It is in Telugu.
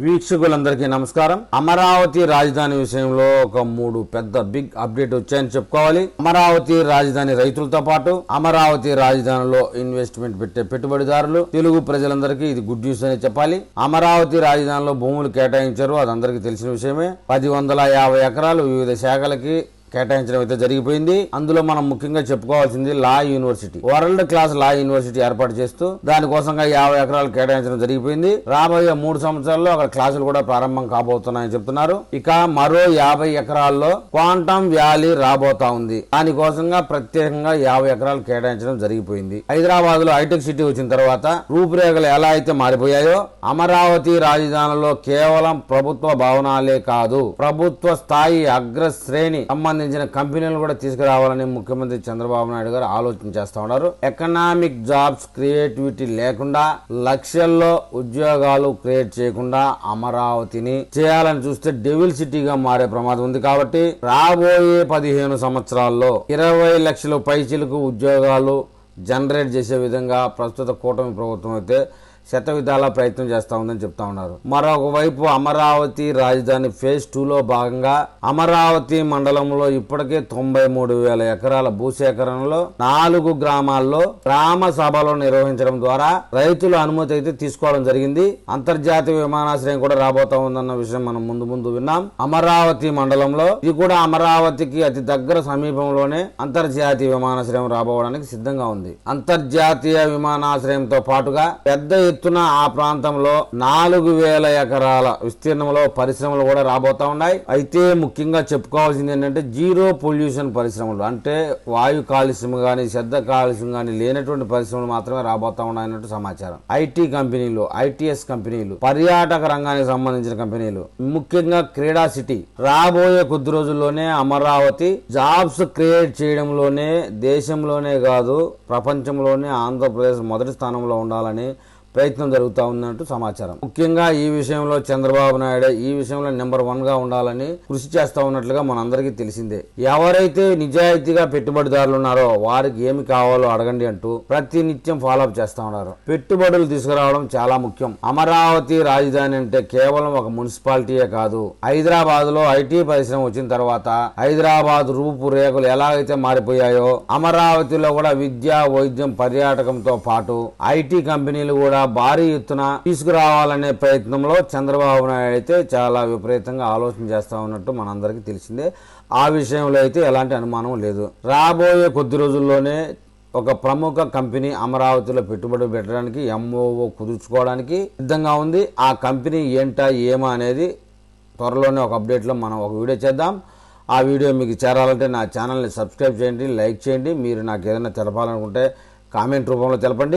వీక్షకులందరికీ నమస్కారం. అమరావతి రాజధాని విషయంలో ఒక 3 పెద్ద బిగ్ అప్డేట్ వచ్చాయని చెప్పుకోవాలి. అమరావతి రాజధాని రైతులతో పాటు అమరావతి రాజధానిలో ఇన్వెస్ట్మెంట్ పెట్టే పెట్టుబడిదారులు, తెలుగు ప్రజలందరికీ ఇది గుడ్ న్యూస్ అని చెప్పాలి. అమరావతి రాజధానిలో భూములు కేటాయించారు, అది అందరికీ తెలిసిన విషయమే. 150 ఎకరాలు వివిధ శాఖలకి కేటాయించడం అయితే జరిగిపోయింది. అందులో మనం ముఖ్యంగా చెప్పుకోవాల్సింది లా యూనివర్సిటీ, వరల్డ్ క్లాస్ లా యూనివర్సిటీ ఏర్పాటు చేస్తూ దానికోసంగా 50 ఎకరాలు కేటాయించడం జరిగిపోయింది. రాబోయే 3 సంవత్సరాల్లో అక్కడ క్లాసులు కూడా ప్రారంభం కాబోతున్నాయని చెప్తున్నారు. ఇక మరో 50 ఎకరాల్లో క్వాంటమ్ వ్యాలీ రాబోతా ఉంది. దానికోసంగా ప్రత్యేకంగా 50 ఎకరాలు కేటాయించడం జరిగిపోయింది. హైదరాబాద్ లో హైటెక్ సిటీ వచ్చిన తర్వాత రూపురేఖలు ఎలా అయితే మారిపోయాయో, అమరావతి రాజధానిలో కేవలం ప్రభుత్వ భవనాలే కాదు, ప్రభుత్వ స్థాయి అగ్రశ్రేణి సంబంధించిన కంపెనీలు కూడా తీసుకురావాలని ముఖ్యమంత్రి చంద్రబాబు నాయుడు గారు ఆలోచన చేస్తా ఉన్నారు. ఎకనామిక్ జాబ్స్ క్రియేటివిటీ లేకుండా, లక్షల్లో ఉద్యోగాలు క్రియేట్ చేయకుండా అమరావతిని చేయాలని చూస్తే డెవిల్ సిటీగా మారే ప్రమాదం ఉంది. కాబట్టి రాబోయే 15 సంవత్సరాల్లో 20 లక్షల పైచిలకు ఉద్యోగాలు జనరేట్ చేసే విధంగా ప్రస్తుత కూటమి ప్రభుత్వం అయితే శతవిధాల ప్రయత్నం చేస్తా ఉందని చెప్తా ఉన్నారు. మరొక వైపు అమరావతి రాజధాని ఫేజ్ 2లో భాగంగా అమరావతి మండలంలో ఇప్పటికే 93,000 ఎకరాల భూసేకరణలో 4 గ్రామాల్లో గ్రామ సభలు నిర్వహించడం ద్వారా రైతుల అనుమతి అయితే తీసుకోవడం జరిగింది. అంతర్జాతీయ విమానాశ్రయం కూడా రాబోతా ఉందన్న విషయం మనం ముందు విన్నాం. అమరావతి మండలంలో ఇది కూడా అమరావతికి అతి దగ్గర సమీపంలోనే అంతర్జాతీయ విమానాశ్రయం రాబోవడానికి సిద్ధంగా ఉంది. అంతర్జాతీయ విమానాశ్రయంతో పాటుగా పెద్ద ఎత్తున ఆ ప్రాంతంలో 4,000 ఎకరాల విస్తీర్ణంలో పరిశ్రమలు కూడా రాబోతా ఉన్నాయి. అయితే ముఖ్యంగా చెప్పుకోవాల్సింది ఏంటంటే జీరో పొల్యూషన్ పరిశ్రమలు, అంటే వాయు కాలుష్యం గాని శబ్ద కాలుష్యం గాని లేనటువంటి పరిశ్రమలు మాత్రమే రాబోతా ఉన్నాయన్నట్టు సమాచారం. ఐటీ కంపెనీలు, ఐటీఎస్ కంపెనీలు, పర్యాటక రంగానికి సంబంధించిన కంపెనీలు, ముఖ్యంగా క్రీడా సిటీ రాబోయే కొద్ది రోజుల్లోనే అమరావతి జాబ్స్ క్రియేట్ చేయడంలోనే దేశంలోనే కాదు ప్రపంచంలోనే ఆంధ్రప్రదేశ్ మొదటి స్థానంలో ఉండాలని ప్రయత్నం జరుగుతూ ఉన్నట్టు సమాచారం. ముఖ్యంగా ఈ విషయంలో చంద్రబాబు నాయుడు ఈ విషయంలో నెంబర్ 1 గా ఉండాలని కృషి చేస్తా ఉన్నట్లుగా మనందరికీ తెలిసిందే. ఎవరైతే నిజాయితీగా పెట్టుబడిదారులు ఉన్నారో వారికి ఏమి కావాలో అడగండి అంటూ ప్రతి నిత్యం ఫాలోఅప్ చేస్తా ఉన్నారు. పెట్టుబడులు తీసుకురావడం చాలా ముఖ్యం. అమరావతి రాజధాని అంటే కేవలం ఒక మున్సిపాలిటీయే కాదు. హైదరాబాద్ లో ఐటీ పరిశ్రమ వచ్చిన తర్వాత హైదరాబాద్ రూపురేఖలు ఎలాగైతే మారిపోయాయో, అమరావతిలో కూడా విద్య, వైద్యం, పర్యాటకంతో పాటు ఐటీ కంపెనీలు కూడా భారీ ఎత్తున తీసుకురావాలనే ప్రయత్నంలో చంద్రబాబు నాయుడు అయితే చాలా విపరీతంగా ఆలోచన చేస్తా ఉన్నట్టు మనందరికీ తెలిసిందే. ఆ విషయంలో అయితే ఎలాంటి అనుమానం లేదు. రాబోయే కొద్ది రోజుల్లోనే ఒక ప్రముఖ కంపెనీ అమరావతిలో పెట్టుబడి పెట్టడానికి ఎంఓఓ కుదుర్చుకోవడానికి సిద్ధంగా ఉంది. ఆ కంపెనీ ఏంటా ఏమా అనేది త్వరలోనే ఒక అప్డేట్లో మనం ఒక వీడియో చేద్దాం. ఆ వీడియో మీకు చేరాలంటే నా ఛానల్ని సబ్స్క్రైబ్ చేయండి, లైక్ చేయండి. మీరు నాకు ఏదైనా తెలపాలనుకుంటే కామెంట్ రూపంలో తెలపండి.